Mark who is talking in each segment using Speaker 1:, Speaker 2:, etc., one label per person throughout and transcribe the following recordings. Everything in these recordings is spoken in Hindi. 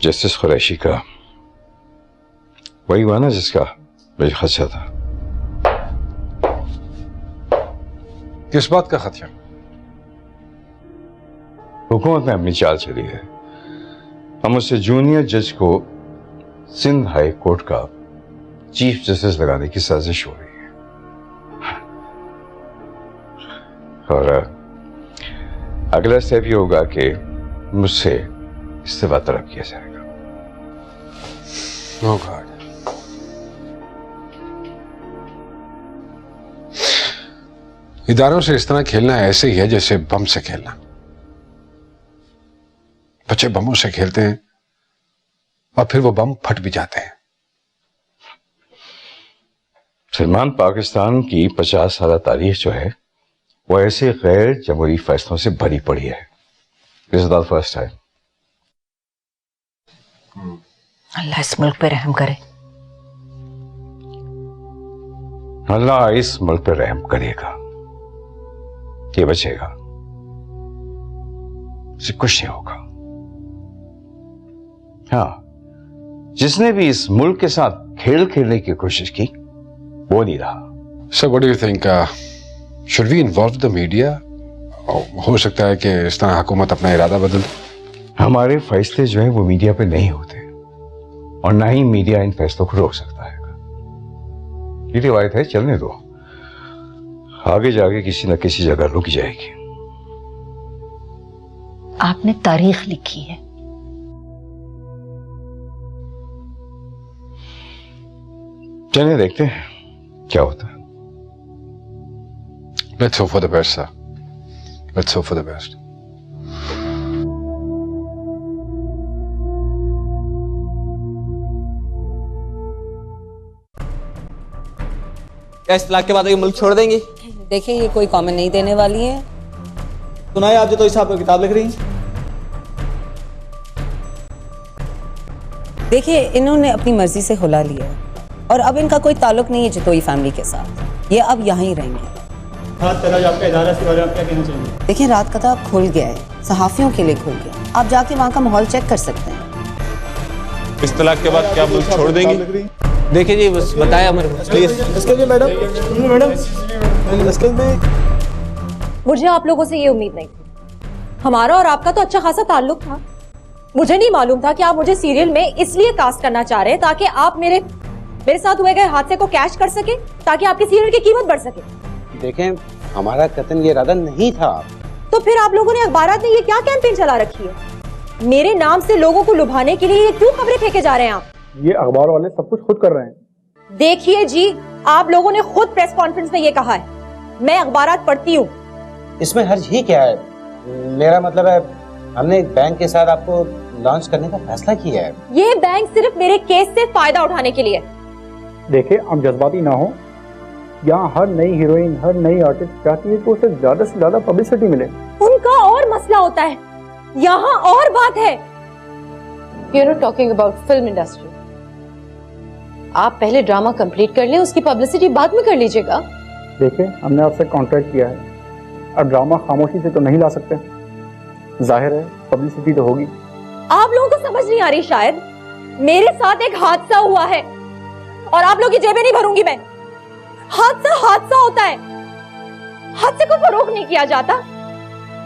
Speaker 1: जस्टिस कुरैशी का वही हुआ ना जिसका मुझे खदशा था।
Speaker 2: किस बात का खदशा?
Speaker 1: हुकूमत में अपनी चाल चली है। हम उससे जूनियर जज को सिंध हाई कोर्ट का चीफ जस्टिस लगाने की साजिश हो रही है और अगला स्टेप ये होगा कि मुझसे इस्तीफा तलब किया जाएगा।
Speaker 2: Oh God. इदारों से इस तरह खेलना ऐसे ही है जैसे बम से खेलना। बच्चे बमों से खेलते हैं और फिर वो बम फट भी जाते हैं।
Speaker 1: सलमान, पाकिस्तान की 50 साल तारीख जो है वो ऐसे गैर जमहूरी फैसलों से भरी पड़ी है। This is the first time.
Speaker 3: अल्लाह इस मुल्क पे रहम करे।
Speaker 1: अल्लाह इस मुल्क पे रहम करेगा, ये बचेगा, इसे कुछ नहीं होगा। हाँ, जिसने भी इस मुल्क के साथ खेल खेलने की कोशिश की वो नहीं रहा।
Speaker 2: So what do you think? Should we involve the media? हो सकता है कि इस तरह हुकूमत अपना इरादा बदल दे।
Speaker 1: हमारे फैसले जो है वो मीडिया पे नहीं होते और ना ही मीडिया इन फैसलों को रोक सकता है। ये रिवायत है, चलने दो, आगे जाके किसी न किसी जगह रुक जाएगी।
Speaker 3: आपने तारीख लिखी है।
Speaker 1: चलिए देखते हैं क्या होता है।
Speaker 2: Let's hope for the best, sir. Let's hope for the best.
Speaker 4: क्या इस तलाक के बाद ये मुल्क छोड़ देंगी?
Speaker 5: देखिए, ये कोई कमेंट नहीं देने वाली है।
Speaker 4: सुनाए, आप जो तो हिसाब पर किताब लिख रही हैं।
Speaker 5: देखिए, इन्होंने अपनी मर्जी से खुला लिया है और अब इनका कोई ताल्लुक नहीं है जतोई फैमिली के साथ। ये अब यहाँ ही रहेंगे।
Speaker 4: आपका इदारा इसके बारे में क्या कहना चाहिए?
Speaker 5: देखिए, रात का ताब खुल गया है, सहाफियों के लिए खुल गया। आप जाके वहाँ का माहौल चेक कर सकते हैं।
Speaker 6: इस तलाक के बाद क्या मुल्क छोड़ देंगी?
Speaker 4: देखिए जी, बस बताया मेरे को प्लीज। इसके लिए मैडम इसके में
Speaker 7: मुझे आप लोगों से ये उम्मीद नहीं थी। हमारा और आपका तो अच्छा खासा ताल्लुक था। मुझे नहीं मालूम था कि आप मुझे सीरियल में इसलिए कास्ट करना चाह रहे हैं ताकि आप मेरे साथ हुए गए हादसे को कैश कर सके, ताकि आपके सीरियल की कीमत बढ़ सके।
Speaker 8: देखें, हमारा कतन ये इरादा नहीं था।
Speaker 7: तो फिर आप लोगों ने अखबारात में ये क्या कैंपेन चला रखी है? मेरे नाम से लोगों को लुभाने के लिए ये क्यों खबरें फेंके जा रहे हैं आप?
Speaker 9: ये अखबार वाले सब कुछ खुद कर रहे हैं।
Speaker 7: देखिए जी, आप लोगों ने खुद प्रेस कॉन्फ्रेंस में ये कहा है। मैं अखबारात पढ़ती हूँ।
Speaker 8: इसमें हर्ज ही क्या है? मेरा मतलब है, हमने एक बैंक के साथ आपको लॉन्च करने का फैसला किया है।
Speaker 7: ये बैंक सिर्फ मेरे केस से फायदा उठाने के लिए।
Speaker 9: देखिए, आप जज्बाती ना हो। यहाँ हर नई हीरोइन, हर नई आर्टिस्ट चाहती है कि उसे ज्यादा से ज्यादा पब्लिसिटी मिले।
Speaker 7: उनका और मसला होता है, यहाँ और बात है।
Speaker 10: You're not talking about film industry. आप पहले ड्रामा कंप्लीट कर लें, उसकी पब्लिसिटी बाद में कर लीजिएगा।
Speaker 9: देखिए, हमने आपसे कॉन्ट्रैक्ट किया है, अब ड्रामा खामोशी से तो नहीं ला सकते। जाहिर है पब्लिसिटी तो होगी।
Speaker 7: आप लोगों को समझ नहीं आ रही शायद। मेरे साथ एक हादसा हुआ है और आप लोग की जेबें नहीं भरूंगी मैं। हादसा होता है, हादसे को फरोख्त नहीं किया जाता,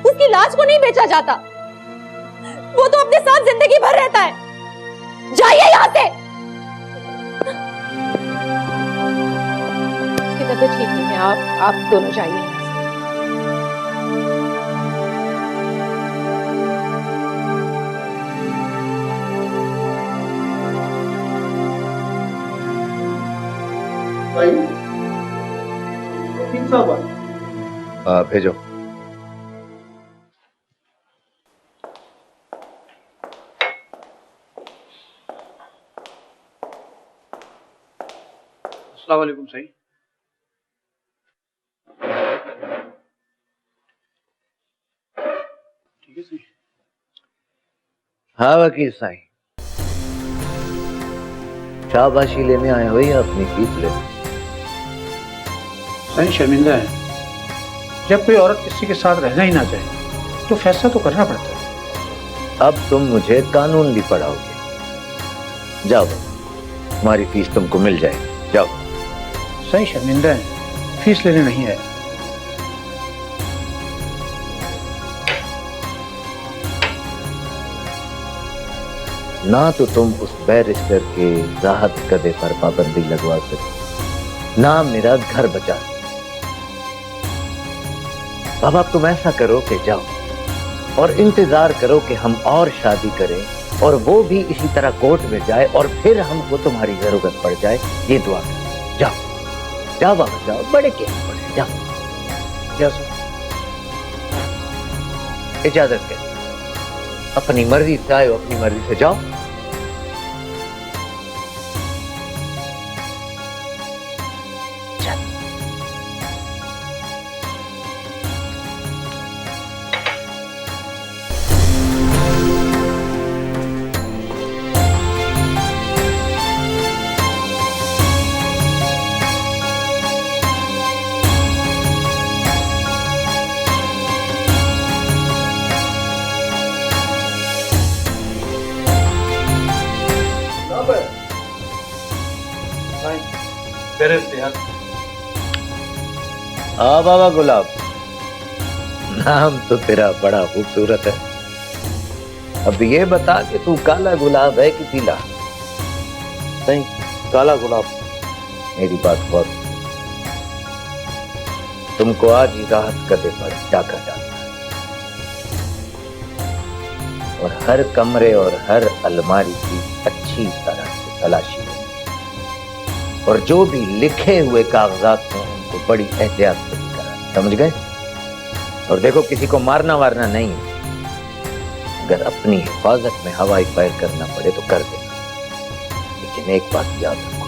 Speaker 7: उसकी लाश को नहीं बेचा जाता, वो तो अपने साथ जिंदगी भर रहता है। जाइए यहाँ से।
Speaker 10: उसकी तबीयत ठीक नहीं है, आप दोनों जाइए।
Speaker 8: भेजो।
Speaker 9: अस्सलाम वालेकुम सही। ठीक है सही।
Speaker 11: हाँ वकील साईं, शाबाशी लेने आए हो या अपनी फीस लेने?
Speaker 9: सही शर्मिंदा है। जब कोई औरत किसी के साथ रहना ही ना चाहे तो फैसला तो करना पड़ता है।
Speaker 11: अब तुम मुझे कानून भी पढ़ाओगे? जाओ, तुम्हारी फीस तुमको मिल जाएगी, जाओ।
Speaker 9: सही शर्मिंदा है, फीस लेने नहीं आया।
Speaker 11: ना तो तुम उस बैरिस्टर के राहत कदे पर पाबंदी लगवा सकते, ना मेरा घर बचा सकते। अब तुम ऐसा करो कि जाओ और इंतजार करो कि हम और शादी करें और वो भी इसी तरह कोर्ट में जाए और फिर हमको तुम्हारी जरूरत पड़ जाए, ये दुआ करो। जाओ जाओ बाबा, जाओ, बड़े केस पड़े, जाओ।
Speaker 9: जैसा
Speaker 11: इजाजत है, अपनी मर्जी से आए, अपनी मर्जी से जाओ। हाँ बाबा गुलाब, नाम तो तेरा बड़ा खूबसूरत है। अब ये बता कि तू काला गुलाब है कि पीला? नहीं, काला गुलाब। मेरी बात गौर, तुमको आज ही राहत कदे पर डाका डालना है और हर कमरे और हर अलमारी की अच्छी तरह से तलाशी लेनी और जो भी लिखे हुए कागजात हों उनको बड़ी एहतियात से कराना, समझ गए? और देखो, किसी को मारना वारना नहीं है। अगर अपनी हिफाजत में हवाई फायर करना पड़े तो कर देना, लेकिन एक बात याद रखो,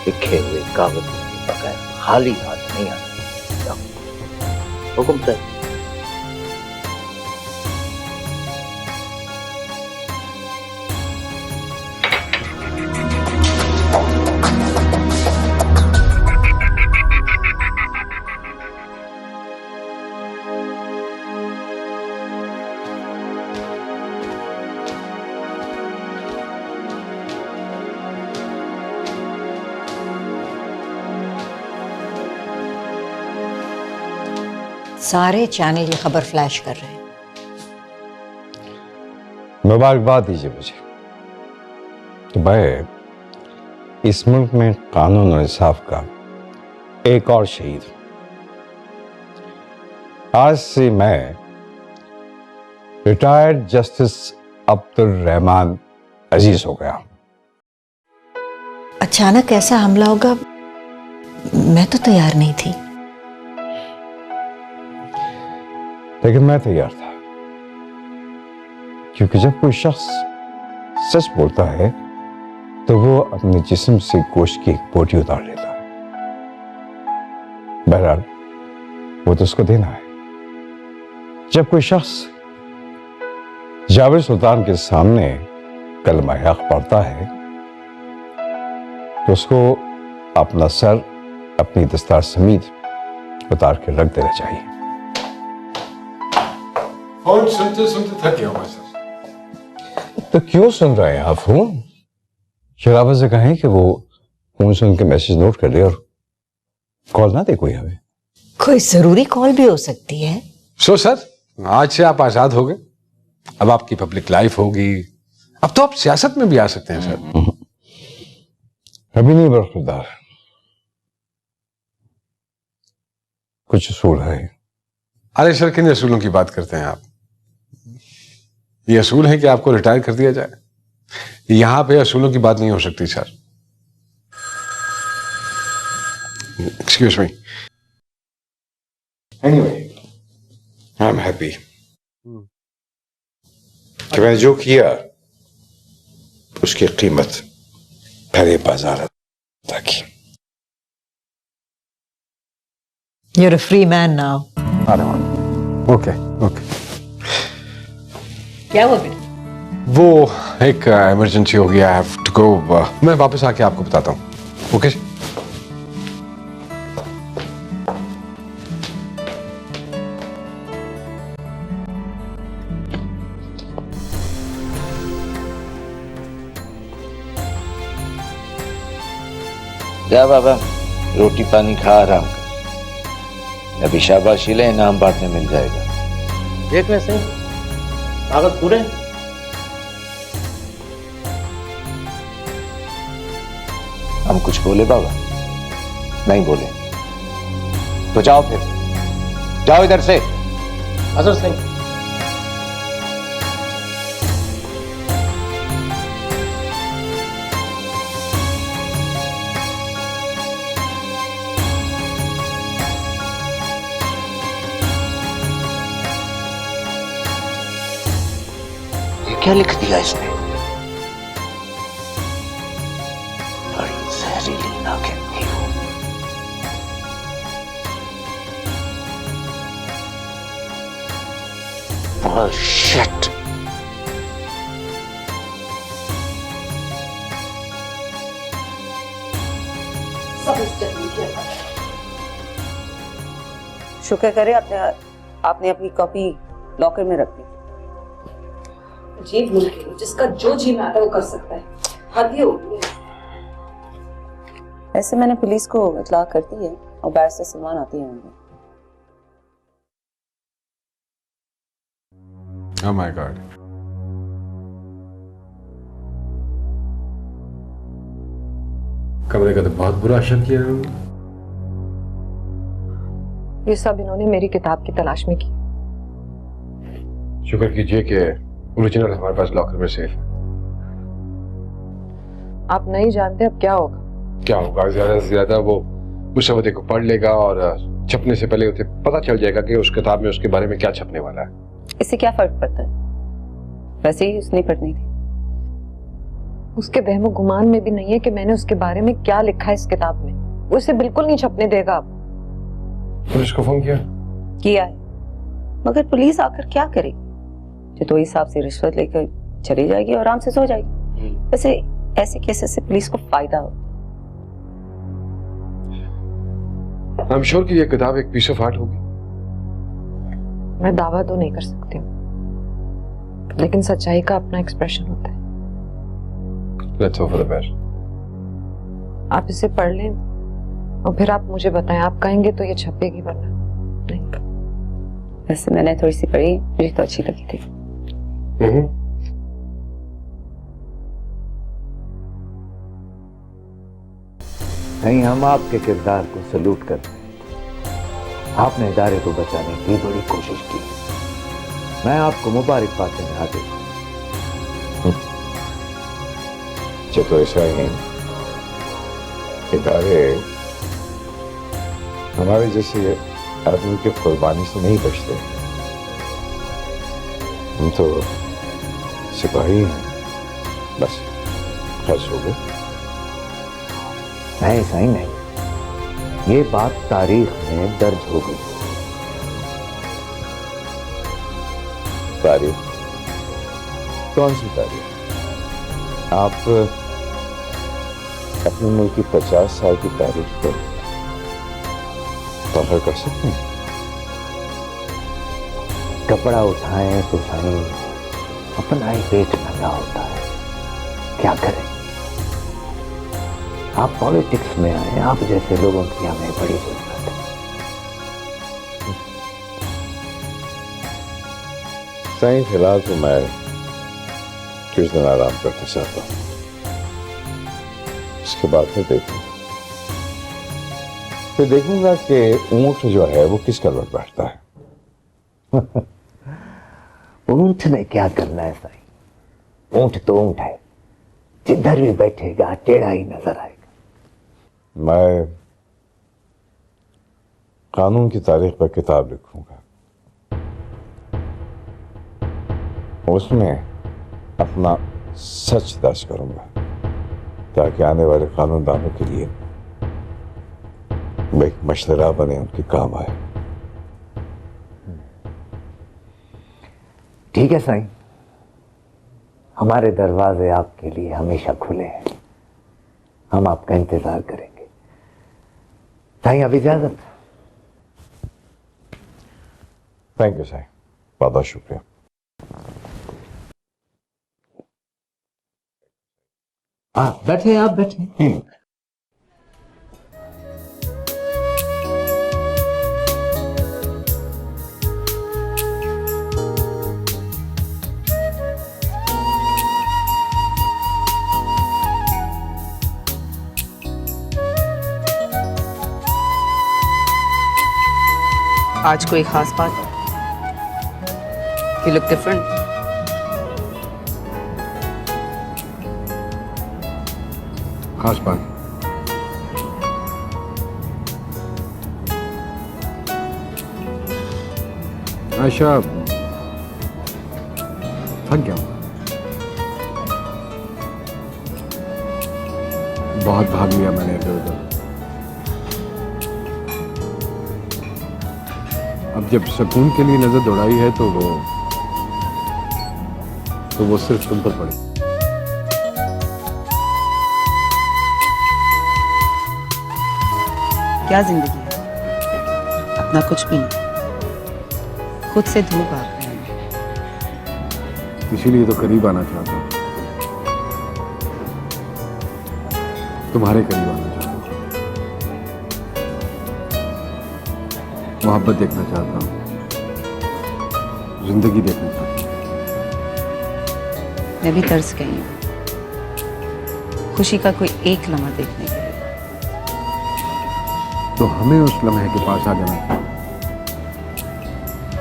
Speaker 11: लिखे हुए कागज के बगैर खाली हाथ नहीं आना। हुक्म से।
Speaker 3: सारे चैनल ये खबर फ्लैश कर रहे हैं।
Speaker 1: मुबारकबाद दीजिए मुझे कि मैं इस मुल्क में कानून और इंसाफ का एक और शहीद हूं। आज से मैं रिटायर्ड जस्टिस अब्दुल रहमान अजीज हो गया।
Speaker 3: अचानक ऐसा हमला होगा, मैं तो तैयार नहीं थी।
Speaker 1: लेकिन मैं तैयार था, क्योंकि जब कोई शख्स सच बोलता है तो वो अपने जिस्म से गोश्त की एक बोटी उतार लेता है। बहरहाल वो तो उसको देना है। जब कोई शख्स जावेद सुल्तान के सामने कलमा हक पढ़ता है तो उसको अपना सर अपनी दस्तार समेत उतार के रख देना चाहिए।
Speaker 2: फोन सुनते सुनते थक गया हूं सर।
Speaker 1: तो क्यों सुन रहे हैं आप फोन? शराफत से कहें कि वो फोन सुन के मैसेज नोट कर ले और कॉल ना दे कोई हमें।
Speaker 3: कोई जरूरी कॉल भी हो सकती है।
Speaker 2: सो सर, आज से आप आजाद हो गए। अब आपकी पब्लिक लाइफ होगी। अब तो आप सियासत में भी आ सकते हैं सर।
Speaker 1: अभी नहीं बरखुरदार, कुछ असूल है।
Speaker 2: अरे सर, किन असूलों की बात करते हैं आप? ये असूल है कि आपको रिटायर कर दिया जाए। यहां पे असूलों की बात नहीं हो सकती sir. Excuse me.
Speaker 1: Anyway, I am happy कि मैंने जो किया उसकी कीमत पहले बाजार अदा की।
Speaker 3: You're a free man now.
Speaker 2: Okay okay.
Speaker 3: क्या हुआ बेटा?
Speaker 2: वो एक इमरजेंसी हो गया, आई हैव टू गो। मैं वापस आके आपको बताता हूँ। ओके
Speaker 11: जा बाबा, रोटी पानी खा आराम कर। अभी शाबाशी ले, इनाम बाद में मिल जाएगा।
Speaker 8: देख वैसे कागज पूरे।
Speaker 11: हम कुछ बोले बाबा? नहीं बोले। तो जाओ फिर, जाओ इधर से।
Speaker 8: अजहर सिंह,
Speaker 11: क्या लिख दिया इसने? बड़ी जहरीली नागिन थी वो। Bullshit.
Speaker 5: शुक्र करे आपने अपनी कॉपी लॉकर में रख दी।
Speaker 7: जी भूल गई, जिसका जो जी में आता है वो कर सकता है। हद ही होती है।
Speaker 5: ऐसे मैंने पुलिस को इत्तला कर दी है और बैरिस्टर सलमान आते हैं होंगे।
Speaker 2: Oh my God. कमरे का तो बहुत बुरा असर किया है उन्होंने।
Speaker 10: ये सब इन्होंने मेरी किताब की तलाश में की।
Speaker 2: शुक्र कीजिए कि ओरिजिनल हमारे पास लॉकर में सेफ है।
Speaker 10: आप नहीं जानते अब क्या होगा।
Speaker 2: क्या होगा? ज्यादा से ज्यादा वो मुसवदे को पढ़ लेगा और छपने से पहले उसे पता चल जाएगा कि उस किताब में उसके बारे में क्या छपने वाला है।
Speaker 5: इससे क्या फर्क पड़ता है? वैसे ही उसने पढ़नी थी।
Speaker 10: उसके वहमो गुमान में भी नहीं है कि मैंने उसके बारे में क्या लिखा है इस किताब में। वो इसे बिल्कुल नहीं छपने देगा। आप
Speaker 2: पुलिस को फोन
Speaker 5: किया है, मगर पुलिस आकर क्या करेगी? जो तो हिसाब से रिश्वत लेकर चली जाएगी और आराम से सो जाएगी। वैसे ऐसे केसेस से पुलिस को फायदा होता है।
Speaker 2: आई एम श्योर कि ये किताब एक पीस ऑफ आर्ट होगी।
Speaker 10: मैं दावा तो नहीं कर सकती हूँ, लेकिन सच्चाई का अपना एक्सप्रेशन होता है।
Speaker 2: Let's hope for the best.
Speaker 10: आप इसे पढ़ लें और फिर आप मुझे बताएं। आप कहेंगे तो ये छपेगी, वरना नहीं।
Speaker 5: वैसे मैंने थोड़ी सी पढ़ी, मुझे तो अच्छी लगी थी।
Speaker 11: नहीं, हम आपके किरदार को सलूट करते हैं। आपने इदारे को बचाने की बड़ी कोशिश की। मैं आपको मुबारकबाद देने हाजिर हूं।
Speaker 1: तो ऐसा ही इदारे हमारे जैसे आदमी की कुर्बानी से नहीं बचते। हम तो सिपाही हैं, बस खर्च हो गए।
Speaker 11: नहीं सही नहीं, ये बात तारीख में दर्ज हो गई।
Speaker 1: तारीख? कौन सी तारीख? आप अपने मुल्क की 50 साल की तारीख को पता कर सकते हैं?
Speaker 11: कपड़ा उठाएं तो सही, अपना ही पेट नंगा होता है। क्या करें? आप पॉलिटिक्स में आए, आप जैसे लोगों की हमें बड़ी जरूरत है।
Speaker 1: सही, फिलहाल तो मैं कुछ दिन आराम करना चाहता हूँ। उसके बाद फिर देखूंगा कि ऊंट जो है वो किस कलर बैठता है।
Speaker 11: ऊंट ने क्या करना है साईं? ऊंट तो ऊंट है, जिधर भी बैठेगा टेढ़ा ही नजर आएगा।
Speaker 1: मैं कानून की तारीख पर किताब लिखूंगा, उसमें अपना सच दर्ज करूंगा, ताकि आने वाले कानूनदानों के लिए वो एक मशवरा बने, उनके काम आए।
Speaker 11: ठीक है साईं, हमारे दरवाजे आपके लिए हमेशा खुले हैं। हम आपका इंतजार करेंगे। साईं, अब इजाजत।
Speaker 1: थैंक यू साईं, बहुत बहुत शुक्रिया।
Speaker 11: हाँ बैठे, आप बैठे।
Speaker 5: आज कोई खास बात? You look different.
Speaker 2: खास बात आयशा, थक गया हूं। बहुत भाग लिया मैंने इधर उधर। अब जब सुकून के लिए नजर दौड़ाई है तो वो सिर्फ तुम पर पड़ी।
Speaker 5: क्या जिंदगी है, अपना कुछ भी नहीं, खुद से दूर भाग रहे हैं।
Speaker 2: इसीलिए तो करीब आना चाहता हूँ, तुम्हारे करीब आना चाहता हूँ, मोहब्बत देखना चाहता हूँ, जिंदगी देखना चाहता हूँ।
Speaker 5: मैं भी तरस गई हूँ खुशी का कोई एक लम्हा देखने के लिए।
Speaker 2: तो हमें उस लम्हे के पास आ जाना चाहिए।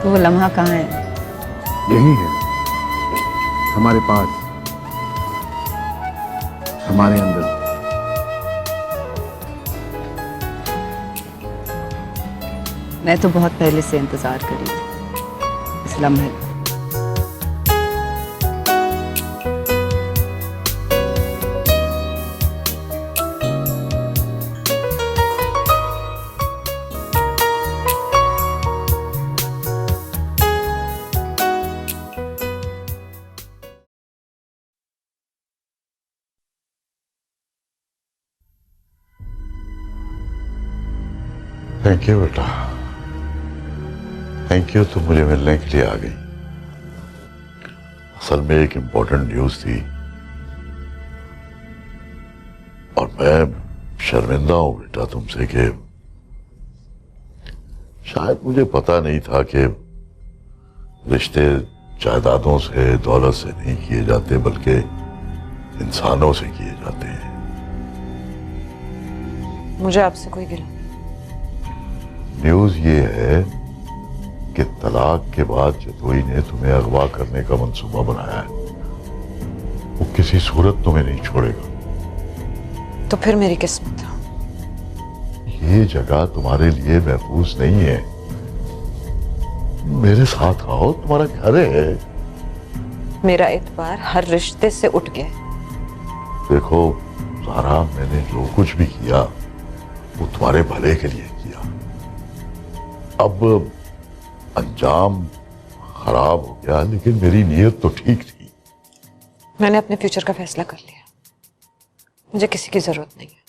Speaker 5: तो वो लम्हा कहाँ है?
Speaker 2: यही है, हमारे पास, हमारे अंदर।
Speaker 5: मैं तो बहुत पहले से इंतजार कर रही थी इस लम्हे का।
Speaker 12: थैंक यू बेटा, थैंक यू, तुम मुझे मिलने के लिए आ गई। असल में एक इम्पोर्टेंट न्यूज थी और मैं शर्मिंदा हूं बेटा तुमसे कि शायद मुझे पता नहीं था कि रिश्ते जायदादों से, दौलत से नहीं किए जाते बल्कि इंसानों से किए जाते हैं।
Speaker 10: मुझे आपसे कोई गिला।
Speaker 12: न्यूज ये है कि तलाक के बाद जतोई ने तुम्हें अगवा करने का मंसूबा बनाया है। वो किसी सूरत तुम्हें नहीं छोड़ेगा।
Speaker 10: तो फिर मेरी किस्मत।
Speaker 12: ये जगह तुम्हारे लिए महफूज नहीं है। मेरे साथ आओ, तुम्हारा घर है।
Speaker 10: मेरा एतबार हर रिश्ते से उठ गया है।
Speaker 12: देखो सारा, मैंने जो कुछ भी किया वो तुम्हारे भले के लिए किया। अब अंजाम खराब हो गया, लेकिन मेरी नीयत तो ठीक थी।
Speaker 10: मैंने अपने फ्यूचर का फैसला कर लिया। मुझे किसी की जरूरत नहीं है।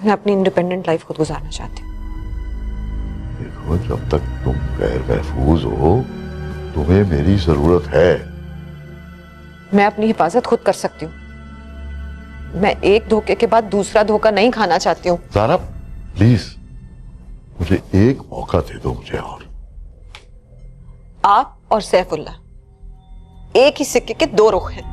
Speaker 10: मैं अपनी इंडिपेंडेंट लाइफ खुद गुजारना चाहती हूँ।
Speaker 12: देखो, जब तक तुम गैर महफूज हो, तुम्हें मेरी जरूरत है।
Speaker 10: मैं अपनी हिफाजत खुद कर सकती हूँ। मैं एक धोखे के बाद दूसरा धोखा नहीं खाना चाहती हूँ।
Speaker 12: ज़ारा प्लीज मुझे एक मौका दे दो मुझे। और
Speaker 10: आप और सैफुल्लाह एक ही सिक्के के दो रुख हैं।